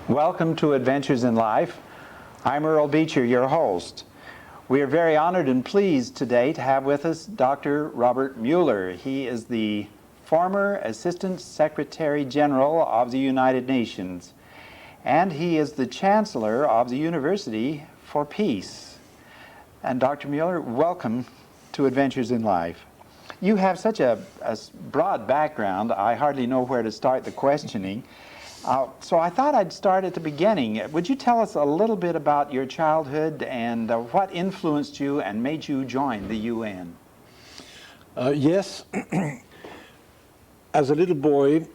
Welcome to Adventures in Life. I'm Earl Beecher, your host. We are very honored and pleased today to have with us Dr. Robert Muller. He is the former Assistant Secretary General of the United Nations, and he is the Chancellor of the University for Peace. And Dr. Muller, welcome to Adventures in Life. You have such a broad background, I hardly know where to start the questioning. So I thought I'd start at the beginning. Would you tell us a little bit about your childhood and what influenced you and made you join the UN? Yes. As a little boy,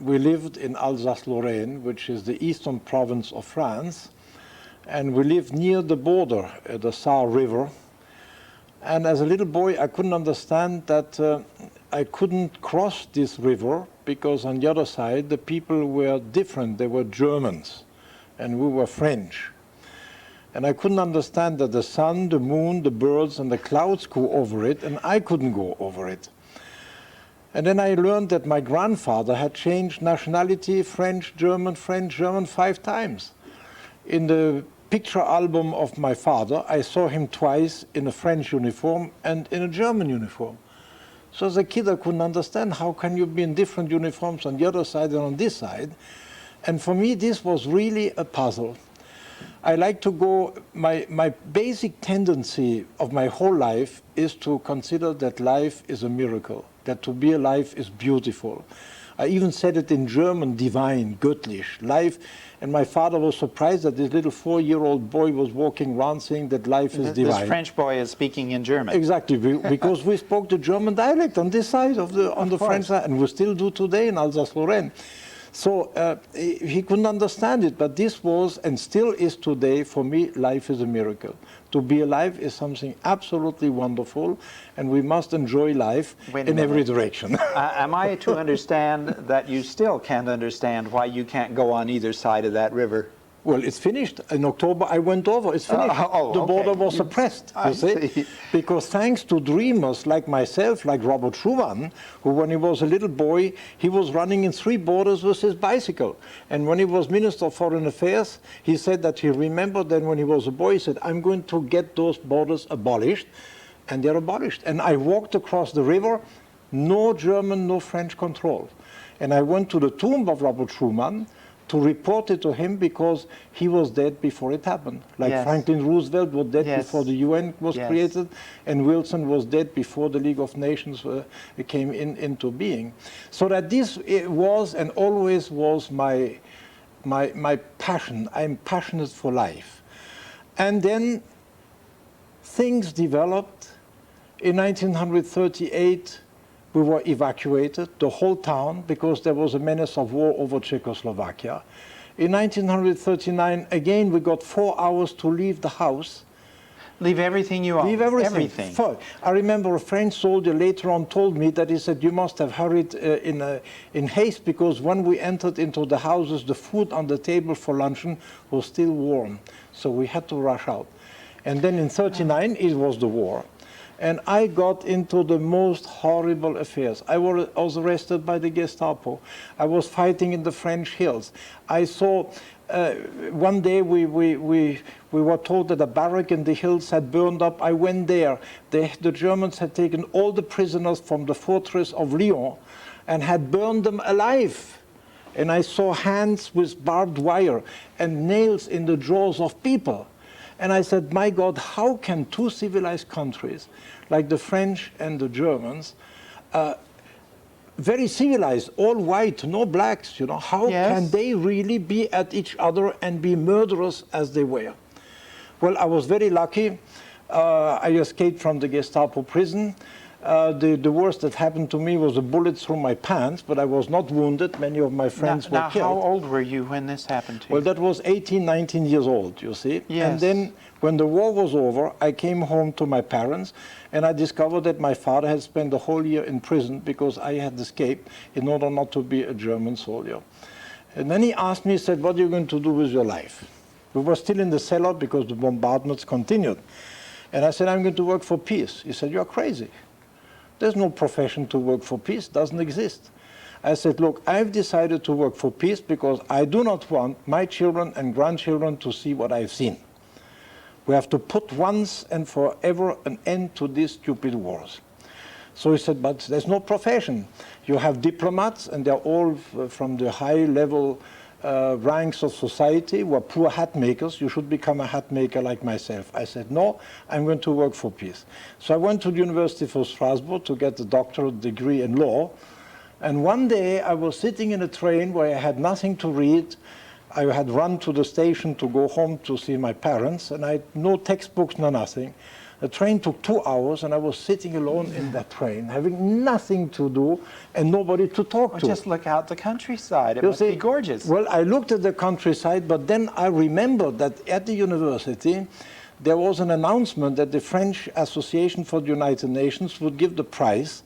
we lived in Alsace-Lorraine, which is the eastern province of France, and we lived near the border, the Saar River. And as a little boy, I couldn't understand that I couldn't cross this river because on the other side, the people were different. They were Germans, and we were French. And I couldn't understand that the sun, the moon, the birds, and the clouds go over it, and I couldn't go over it. And then I learned that my grandfather had changed nationality, French, German, 5 times. In the picture album of my father, I saw him twice in a French uniform and in a German uniform. So as a kid, I couldn't understand how can you be in different uniforms on the other side and on this side. And for me, this was really a puzzle. I like to go, my basic tendency of my whole life is to consider that life is a miracle, that to be alive is beautiful. I even said it in German, divine, göttlich, life. And my father was surprised that this little 4-year-old boy was walking around saying that life is divine. This French boy is speaking in German. Exactly, because we spoke the German dialect on this side of the French side, and we still do today in Alsace-Lorraine. So he couldn't understand it, but this was, and still is today, for me, life is a miracle. To be alive is something absolutely wonderful, and we must enjoy life in every direction. Am I to understand that you still can't understand why you can't go on either side of that river? Well, it's finished. In October, I went over. It's finished. The border was suppressed, you see? Because thanks to dreamers like myself, like Robert Schuman, who when he was a little boy, he was running in 3 borders with his bicycle. And when he was Minister of Foreign Affairs, he said that he remembered that when he was a boy, he said, I'm going to get those borders abolished. And they're abolished. And I walked across the river, no German, no French control. And I went to the tomb of Robert Schuman to report it to him because he was dead before it happened. Like Franklin Roosevelt was dead before the UN was created, and Wilson was dead before the League of Nations came into being. So that this was and always was my passion. I'm passionate for life. And then things developed. In 1938, we were evacuated, the whole town, because there was a menace of war over Czechoslovakia. In 1939, again, we got 4 hours to leave the house. Leave everything you own? Leave everything. I remember a French soldier later on told me that he said, you must have hurried in haste, because when we entered into the houses, the food on the table for luncheon was still warm. So we had to rush out. And then in 1939, it was the war. And I got into the most horrible affairs. I was arrested by the Gestapo. I was fighting in the French hills. I saw, one day we were told that a barrack in the hills had burned up. I went there. The Germans had taken all the prisoners from the fortress of Lyon and had burned them alive. And I saw hands with barbed wire and nails in the jaws of people. And I said, my God, how can 2 civilized countries, like the French and the Germans, very civilized, all white, no blacks, you know, how can they really be at each other and be murderous as they were? Well, I was very lucky. I escaped from the Gestapo prison. The worst that happened to me was a bullet through my pants, but I was not wounded. Many of my friends were killed. How old were you when this happened to you? Well, that was 18, 19 years old, you see. Yes. And then when the war was over, I came home to my parents, and I discovered that my father had spent the whole year in prison because I had escaped in order not to be a German soldier. And then he asked me, he said, what are you going to do with your life? We were still in the cellar because the bombardments continued. And I said, I'm going to work for peace. He said, you're crazy. There's no profession to work for peace, doesn't exist. I said, look, I've decided to work for peace because I do not want my children and grandchildren to see what I've seen. We have to put once and forever an end to these stupid wars. So he said, but there's no profession. You have diplomats, and they're all from the high-level ranks of society who are poor hat makers. You should become a hat maker like myself. I said, no, I'm going to work for peace. So I went to the University of Strasbourg to get a doctorate degree in law. And one day I was sitting in a train where I had nothing to read. I had run to the station to go home to see my parents, and I had no textbooks, no nothing. The train took 2 hours, and I was sitting alone in that train, having nothing to do and nobody to talk to. Just look out the countryside. It must be gorgeous. Well, I looked at the countryside, but then I remembered that at the university, there was an announcement that the French Association for the United Nations would give the prize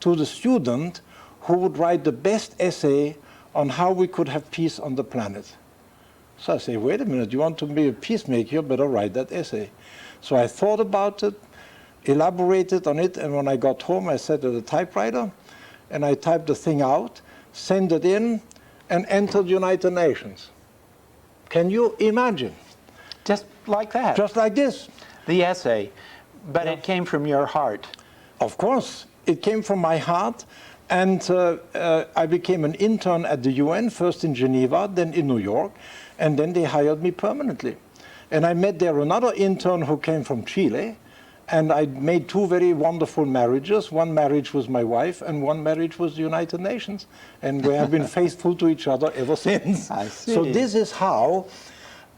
to the student who would write the best essay on how we could have peace on the planet. So I say, wait a minute, you want to be a peacemaker, you better write that essay. So I thought about it, elaborated on it, and when I got home, I sat at a typewriter, and I typed the thing out, sent it in, and entered the United Nations. Can you imagine? Just like that. Just like this. The essay. But it came from your heart. Of course. It came from my heart. And I became an intern at the UN, first in Geneva, then in New York, and then they hired me permanently. And I met there another intern who came from Chile, and I made 2 very wonderful marriages. One marriage was my wife, and one marriage was the United Nations. And we have been faithful to each other ever since. I see. So this is how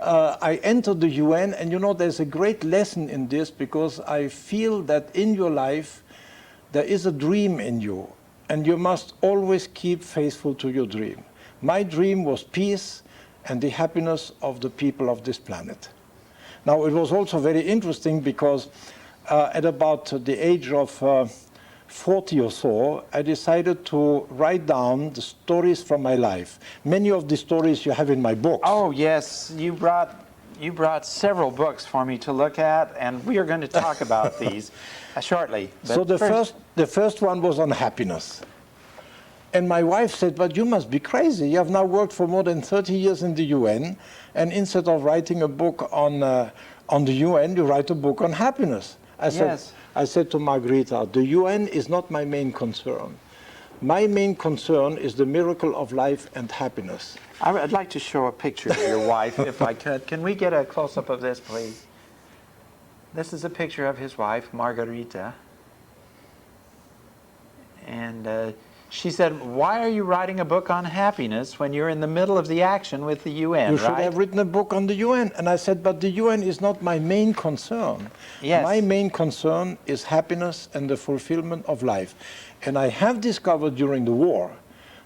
I entered the UN, and you know, there's a great lesson in this, because I feel that in your life, there is a dream in you. And you must always keep faithful to your dream. My dream was peace and the happiness of the people of this planet. Now, it was also very interesting because at about the age of 40 or so, I decided to write down the stories from my life. Many of the stories you have in my books. Oh, yes. You brought several books for me to look at, and we are going to talk about these shortly. But so the first one was on happiness. And my wife said, but you must be crazy. You have now worked for more than 30 years in the UN, and instead of writing a book on the UN, you write a book on happiness. I said to Margarita, the UN is not my main concern. My main concern is the miracle of life and happiness. I'd like to show a picture of your wife, if I could. Can we get a close-up of this, please? This is a picture of his wife, Margarita. And she said, why are you writing a book on happiness when you're in the middle of the action with the UN, You should have written a book on the UN. And I said, but the UN is not my main concern. Yes. My main concern is happiness and the fulfillment of life. And I have discovered during the war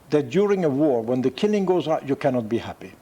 that during a war, when the killing goes on, you cannot be happy.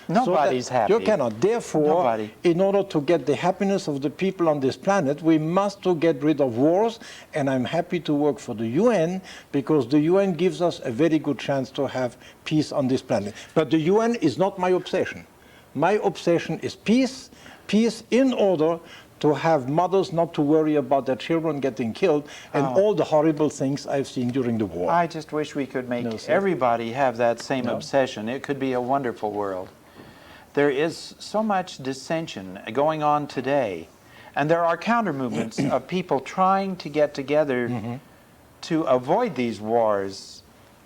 Nobody's happy. You cannot. Therefore, in order to get the happiness of the people on this planet, we must to get rid of wars. And I'm happy to work for the UN, because the UN gives us a very good chance to have peace on this planet. But the UN is not my obsession. My obsession is peace, peace in order to have mothers not to worry about their children getting killed and all the horrible things I've seen during the war. I just wish we could make everybody have that same obsession. It could be a wonderful world. There is so much dissension going on today, and there are counter movements of people trying to get together to avoid these wars.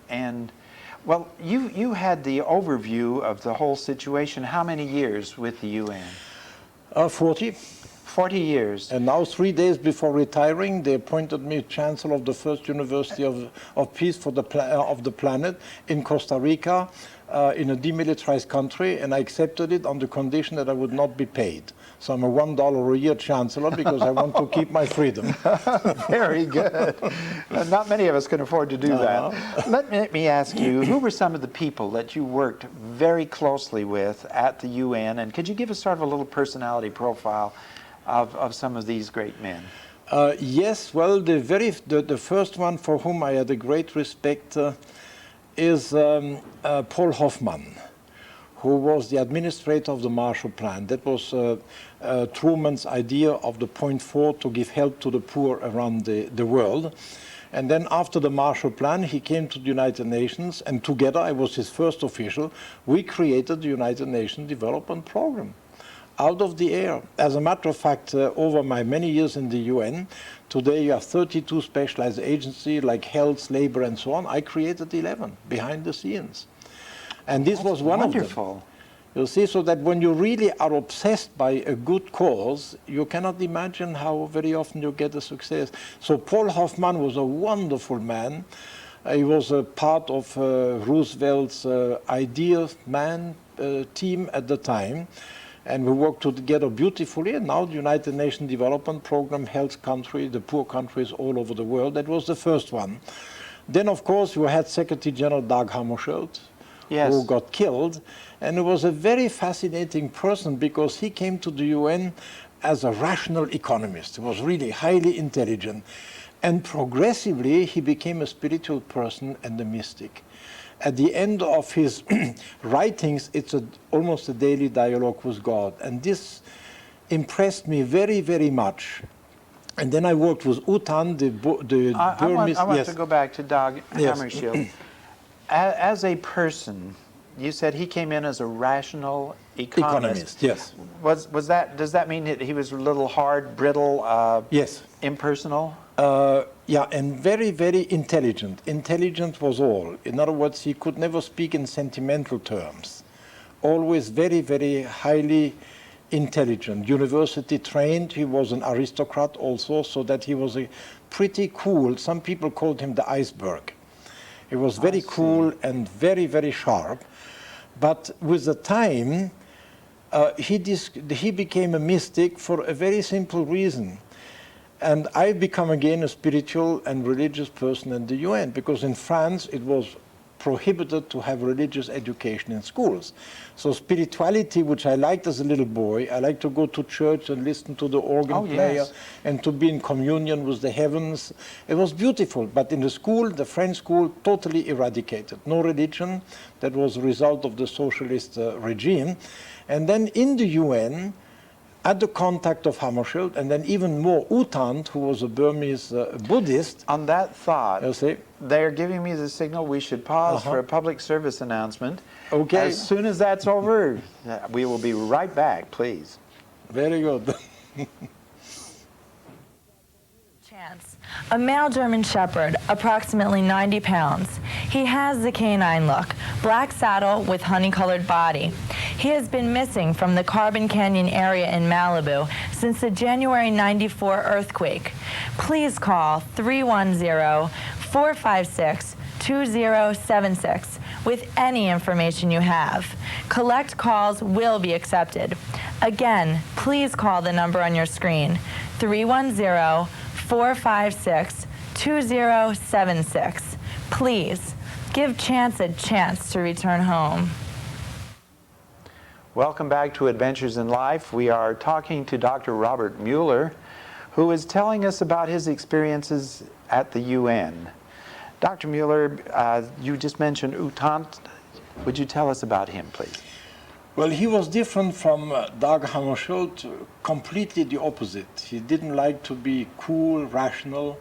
And, well, you had the overview of the whole situation. How many years with the UN? 40. 40 years. And now, 3 days before retiring, they appointed me Chancellor of the first University of Peace for of the planet in Costa Rica, in a demilitarized country, and I accepted it on the condition that I would not be paid. So I'm a $1 a year chancellor because I want to keep my freedom. Very good. Not many of us can afford to do that. Let me ask you, who were some of the people that you worked very closely with at the UN, and could you give us sort of a little personality profile of some of these great men? Yes, well, the first one for whom I had a great respect is Paul Hoffman, who was the administrator of the Marshall Plan. That was Truman's idea of the Point 4 to give help to the poor around the world. And then after the Marshall Plan, he came to the United Nations, and together, I was his first official, we created the United Nations Development Program out of the air. As a matter of fact, over my many years in the UN, today you have 32 specialized agencies like health, labor, and so on. I created 11 behind the scenes. And this was one of them. Wonderful. You see, so that when you really are obsessed by a good cause, you cannot imagine how very often you get a success. So Paul Hoffman was a wonderful man. He was a part of Roosevelt's idea man team at the time. And we worked together beautifully. And now the United Nations Development Program helps countries, the poor countries all over the world. That was the first one. Then, of course, you had Secretary General Dag Hammarskjöld, Yes. who got killed. And he was a very fascinating person because he came to the UN as a rational economist. He was really highly intelligent. And progressively, he became a spiritual person and a mystic. At the end of his writings, it's almost a daily dialogue with God. And this impressed me very, very much. And then I worked with Utan, the Burmese. I want Yes. to go back to Dag Yes. Hammarskjöld. As a person, you said he came in as a rational economist. Yes. Was that? Does that mean that he was a little hard, brittle, Yes. impersonal? Yeah, and very, very intelligent. Intelligent was all. In other words, he could never speak in sentimental terms. Always very, very highly intelligent. University trained. He was an aristocrat also, so that he was a pretty cool. Some people called him the iceberg. He was very cool and very, very sharp. But with the time, he became a mystic for a very simple reason. And I've become again a spiritual and religious person in the UN, because in France it was prohibited to have religious education in schools. So spirituality, which I liked as a little boy, I liked to go to church and listen to the organ player, yes. and to be in communion with the heavens. It was beautiful, but in the school, the French school, totally eradicated. No religion. That was a result of the socialist regime. And then in the UN, at the contact of Hammarskjöld, and then even more Utant, who was a Burmese Buddhist. On that thought, You see? they're giving me the signal we should pause for a public service announcement. Okay. As soon as that's over, we will be right back, please. Very good. Chance. A male German Shepherd, approximately 90 pounds. He has the canine look, black saddle with honey-colored body. He has been missing from the Carbon Canyon area in Malibu since the January 94 earthquake. Please call 310-456-2076 with any information you have. Collect calls will be accepted. Again, please call the number on your screen, 310-456-2076. Please, give Chance a chance to return home. Welcome back to Adventures in Life. We are talking to Dr. Robert Muller, who is telling us about his experiences at the UN. Dr. Muller, you just mentioned Utant. Would you tell us about him, please? Well, he was different from Dag Hammarskjöld, completely the opposite. He didn't like to be cool, rational.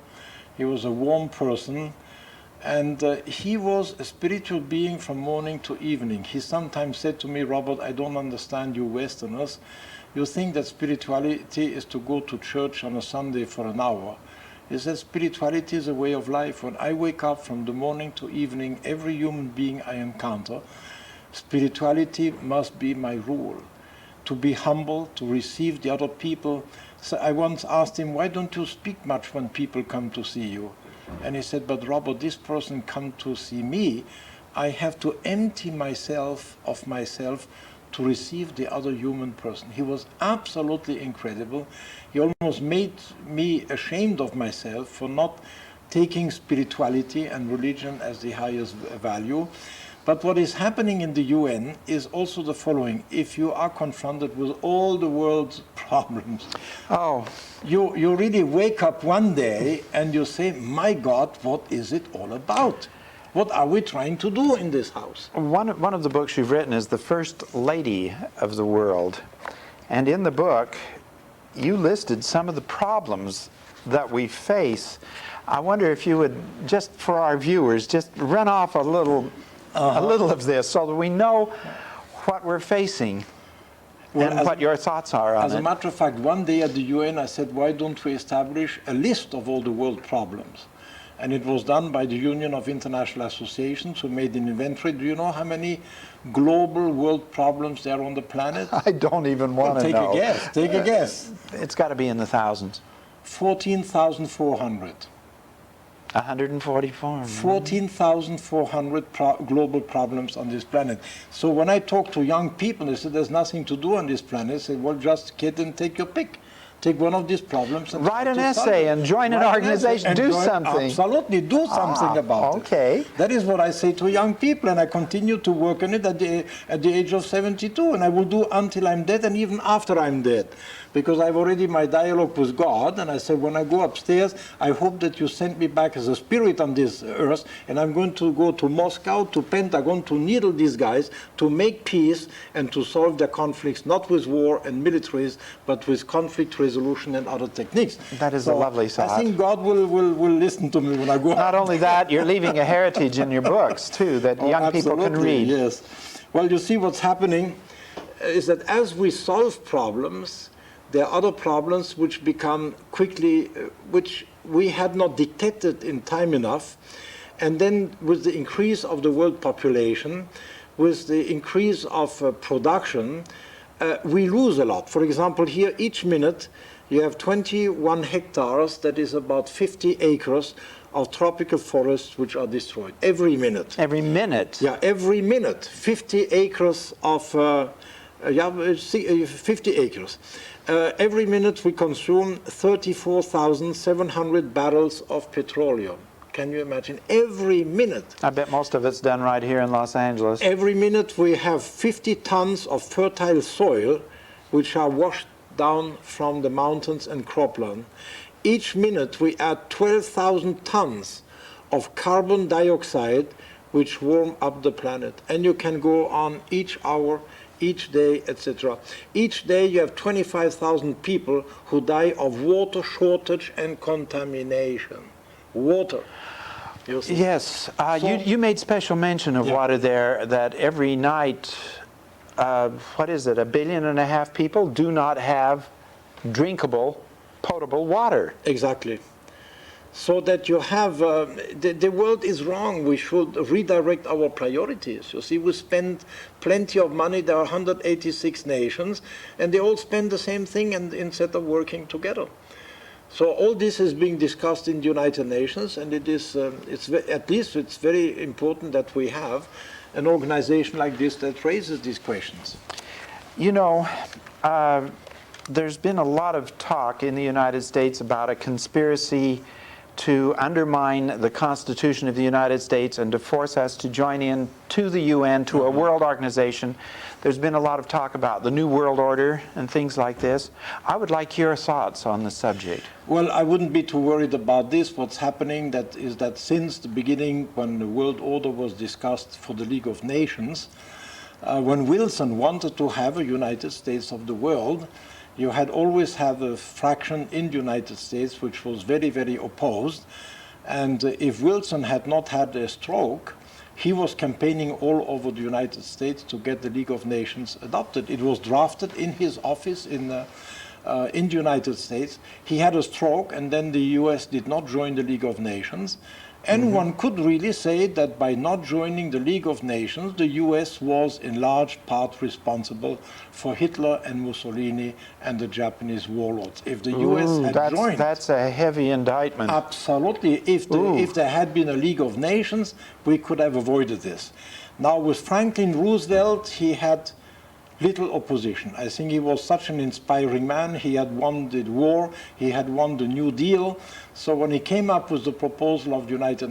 He was a warm person. And he was a spiritual being from morning to evening. He sometimes said to me, Robert, I don't understand you Westerners. You think that spirituality is to go to church on a Sunday for an hour. He said, spirituality is a way of life. When I wake up from the morning to evening, every human being I encounter, spirituality must be my rule. To be humble, to receive the other people. So I once asked him, why don't you speak much when people come to see you? And he said, but Robert, this person come to see me. I have to empty myself of myself to receive the other human person. He was absolutely incredible. He almost made me ashamed of myself for not taking spirituality and religion as the highest value. But what is happening in the UN is also the following. If you are confronted with all the world's problems, you really wake up one day and you say, my God, what is it all about? What are we trying to do in this house? One of the books you've written is The First Lady of the World. And in the book, you listed some of the problems that we face. I wonder if you would, just for our viewers, just run off a little of this so that we know what we're facing and what your thoughts are on it. As a matter of fact, one day at the UN I said, why don't we establish a list of all the world problems? And it was done by the Union of International Associations, who made an inventory. Do you know how many global world problems there are on the planet? I don't even want to know. Take a guess. Take a guess. It's got to be in the thousands. 14,400. 144. 14,400 global problems on this planet. So when I talk to young people, they say there's nothing to do on this planet. I say, well, just get and take your pick. Take one of these problems and write an essay and join an organization. Do something. Absolutely, do something about it. Okay. That is what I say to young people, and I continue to work on it at the age of 72, and I will do until I'm dead and even after I'm dead. Because I've already my dialogue with God, and I said, when I go upstairs, I hope that you send me back as a spirit on this earth, and I'm going to go to Moscow, to Pentagon, to needle these guys, to make peace and to solve their conflicts, not with war and militaries, but with conflict resolution and other techniques. That is a lovely thought. I think God will listen to me when I go. Not only that, you're leaving a heritage in your books, too, that young people can read. Yes. Well, you see what's happening is that as we solve problems, there are other problems which become quickly, which we had not detected in time enough. And then with the increase of the world population, with the increase of production, we lose a lot. For example, here each minute you have 21 hectares, that is about 50 acres of tropical forests which are destroyed every minute. Every minute? Yeah, every minute. 50 acres of, 50 acres. Every minute we consume 34,700 barrels of petroleum. Can you imagine? Every minute. I bet most of it's done right here in Los Angeles. Every minute we have 50 tons of fertile soil which are washed down from the mountains and cropland. Each minute we add 12,000 tons of carbon dioxide which warm up the planet. And you can go on each hour, each day, etc. Each day you have 25,000 people who die of water shortage and contamination. Water. Yes, you made special mention of water there, that every night, what is it, 1.5 billion people do not have drinkable, potable water. Exactly. So that you have, the world is wrong. We should redirect our priorities. You see, we spend plenty of money. There are 186 nations, and they all spend the same thing instead of working together. So all this is being discussed in the United Nations, and it is, at least it's very important that we have an organization like this that raises these questions. You know, there's been a lot of talk in the United States about a conspiracy to undermine the Constitution of the United States and to force us to join in to the UN, to a world organization. There's been a lot of talk about the New World Order and things like this. I would like your thoughts on the subject. Well, I wouldn't be too worried about this. What's happening is that since the beginning, when the World Order was discussed for the League of Nations, when Wilson wanted to have a United States of the world, you had always had a fraction in the United States which was very, very opposed. And if Wilson had not had a stroke, he was campaigning all over the United States to get the League of Nations adopted. It was drafted in his office in the United States. He had a stroke, and then the US did not join the League of Nations. And one could really say that by not joining the League of Nations, the US was in large part responsible for Hitler and Mussolini and the Japanese warlords. If the US had joined... That's a heavy indictment. Absolutely. If there had been a League of Nations, we could have avoided this. Now, with Franklin Roosevelt, he had little opposition. I think he was such an inspiring man. He had won the war. He had won the New Deal. So when he came up with the proposal of the United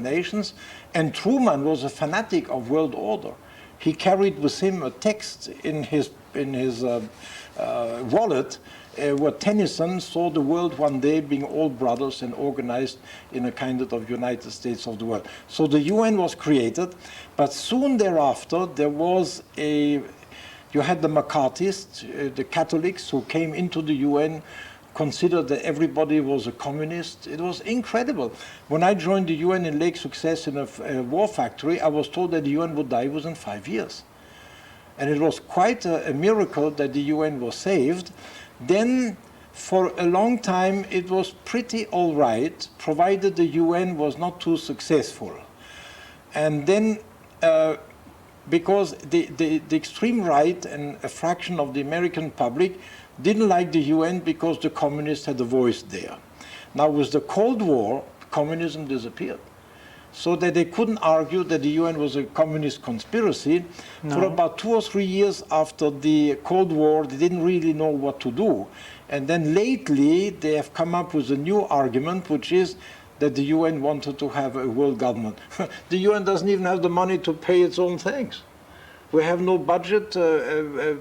Nations, and Truman was a fanatic of world order. He carried with him a text in his wallet where Tennyson saw the world one day being all brothers and organized in a kind of United States of the world. So the UN was created, but soon thereafter there was you had the McCarthyists, the Catholics, who came into the UN considered that everybody was a communist. It was incredible. When I joined the UN in Lake Success in a war factory, I was told that the UN would die within 5 years. And it was quite a miracle that the UN was saved. Then, for a long time, it was pretty all right, provided the UN was not too successful. And then, because the extreme right and a fraction of the American public didn't like the UN because the communists had a voice there. Now, with the Cold War, communism disappeared. So that they couldn't argue that the UN was a communist conspiracy. No. For about 2 or 3 years after the Cold War, they didn't really know what to do. And then lately, they have come up with a new argument, which is that the UN wanted to have a world government. The UN doesn't even have the money to pay its own things. We have no budget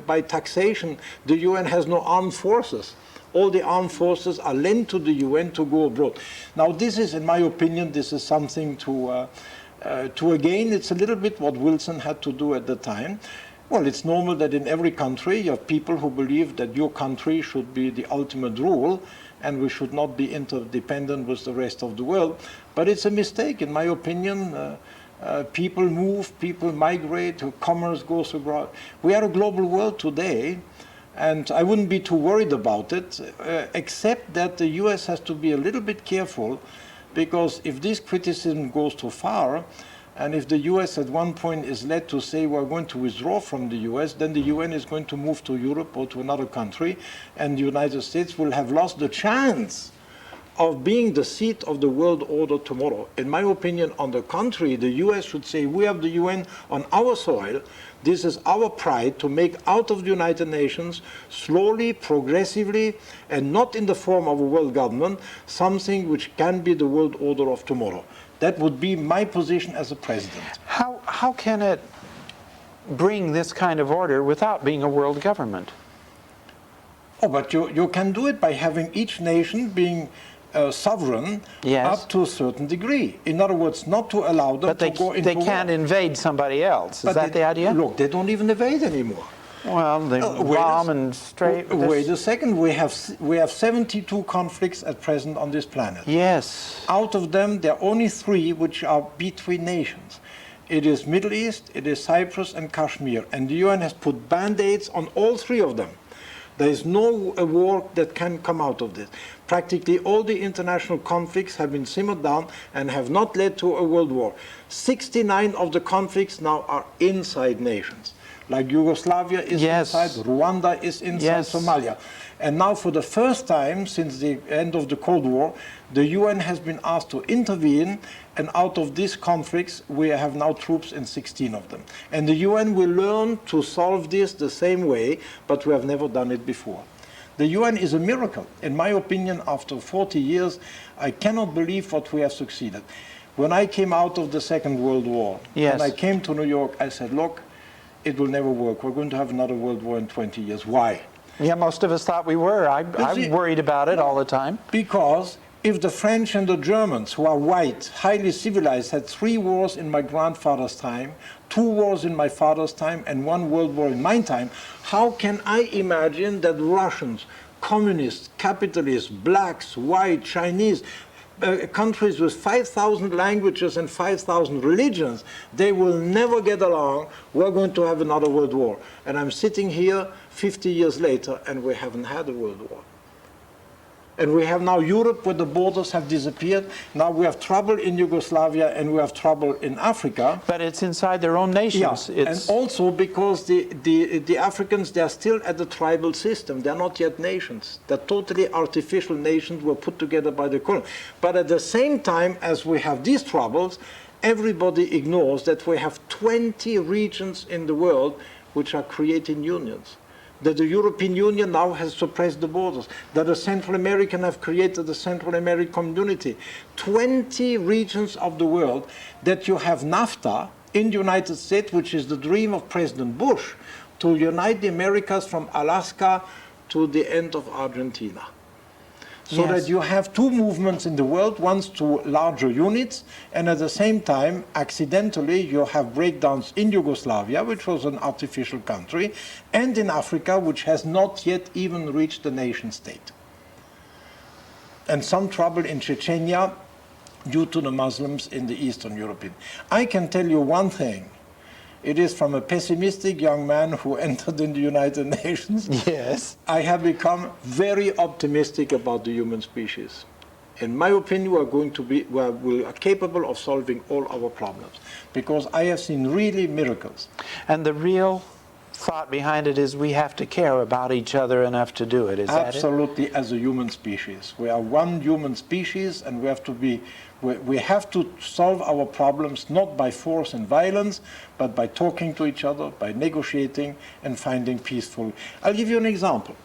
by taxation. The UN has no armed forces. All the armed forces are lent to the UN to go abroad. Now, this is, in my opinion, this is something to again, it's a little bit what Wilson had to do at the time. Well, it's normal that in every country you have people who believe that your country should be the ultimate rule and we should not be interdependent with the rest of the world. But it's a mistake, in my opinion. People move, people migrate, commerce goes abroad. We are a global world today. And I wouldn't be too worried about it, except that the US has to be a little bit careful, because if this criticism goes too far, and if the US at one point is led to say we're going to withdraw from the US, then the UN is going to move to Europe or to another country, and the United States will have lost the chance of being the seat of the world order tomorrow. In my opinion, on the contrary, the US should say, we have the UN on our soil. This is our pride to make out of the United Nations, slowly, progressively, and not in the form of a world government, something which can be the world order of tomorrow. That would be my position as a president. How can it bring this kind of order without being a world government? Oh, but you can do it by having each nation being sovereign, yes, up to a certain degree. In other words, not to allow them to go into war. They can't invade somebody else. Is that the idea? Look, they don't even invade anymore. Well, they bomb and straight. Wait a second. We have 72 conflicts at present on this planet. Yes. Out of them, there are only 3 which are between nations. It is Middle East, it is Cyprus, and Kashmir. And the UN has put band-aids on all 3 of them. There is no war that can come out of this. Practically all the international conflicts have been simmered down and have not led to a world war. 69 of the conflicts now are inside nations. Like Yugoslavia is inside, Rwanda is inside, Somalia. And now for the first time since the end of the Cold War, the UN has been asked to intervene, and out of these conflicts, we have now troops in 16 of them. And the UN will learn to solve this the same way, but we have never done it before. The UN is a miracle. In my opinion, after 40 years, I cannot believe what we have succeeded. When I came out of the Second World War, and I came to New York, I said, look, it will never work. We're going to have another world war in 20 years. Why? Yeah, most of us thought we were. I'm worried about it all the time. Because if the French and the Germans, who are white, highly civilized, had 3 wars in my grandfather's time, 2 wars in my father's time, and 1 world war in my time, how can I imagine that Russians, communists, capitalists, blacks, white, Chinese, countries with 5,000 languages and 5,000 religions, they will never get along. We're going to have another world war. And I'm sitting here 50 years later, and we haven't had a world war. And we have now Europe, where the borders have disappeared. Now we have trouble in Yugoslavia, and we have trouble in Africa. But it's inside their own nations. Yeah. And also because the Africans, they're still at the tribal system. They're not yet nations. They're totally artificial nations were put together by the colonies. But at the same time as we have these troubles, everybody ignores that we have 20 regions in the world which are creating unions. That the European Union now has suppressed the borders, that the Central Americans have created the Central American Community. 20 regions of the world, that you have NAFTA in the United States, which is the dream of President Bush, to unite the Americas from Alaska to the end of Argentina. So that you have 2 movements in the world, one's to larger units, and at the same time, accidentally, you have breakdowns in Yugoslavia, which was an artificial country, and in Africa, which has not yet even reached the nation state. and some trouble in Chechnya due to the Muslims in the Eastern European. I can tell you one thing. It is from a pessimistic young man who entered in the United Nations. Yes. I have become very optimistic about the human species. In my opinion, we are capable of solving all our problems because I have seen really miracles. And the real thought behind it is we have to care about each other enough to do it. Is that it? Absolutely, as a human species. We are one human species, and we have to solve our problems not by force and violence, but by talking to each other, by negotiating and finding peaceful. I'll give you an example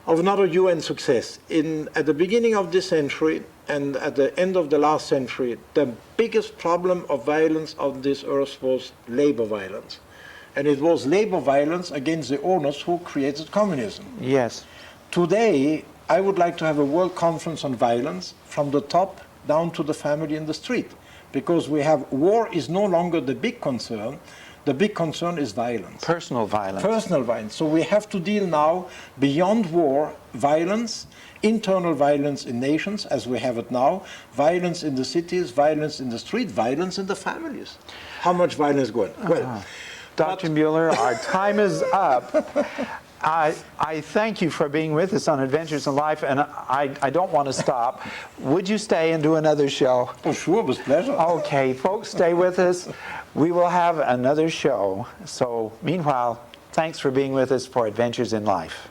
of another UN success. At the beginning of this century and at the end of the last century, the biggest problem of violence on this earth was labor violence. And it was labor violence against the owners who created communism. Yes. Today, I would like to have a world conference on violence from the top down to the family in the street, because war is no longer the big concern. The big concern is violence. Personal violence. Personal violence. So we have to deal now beyond war, violence, internal violence in nations, as we have it now, violence in the cities, violence in the street, violence in the families. How much violence going? Well, Dr. Muller, our time is up. I thank you for being with us on Adventures in Life, and I don't want to stop. Would you stay and do another show? Oh, sure, with pleasure. Okay, folks, stay with us. We will have another show. So, meanwhile, thanks for being with us for Adventures in Life.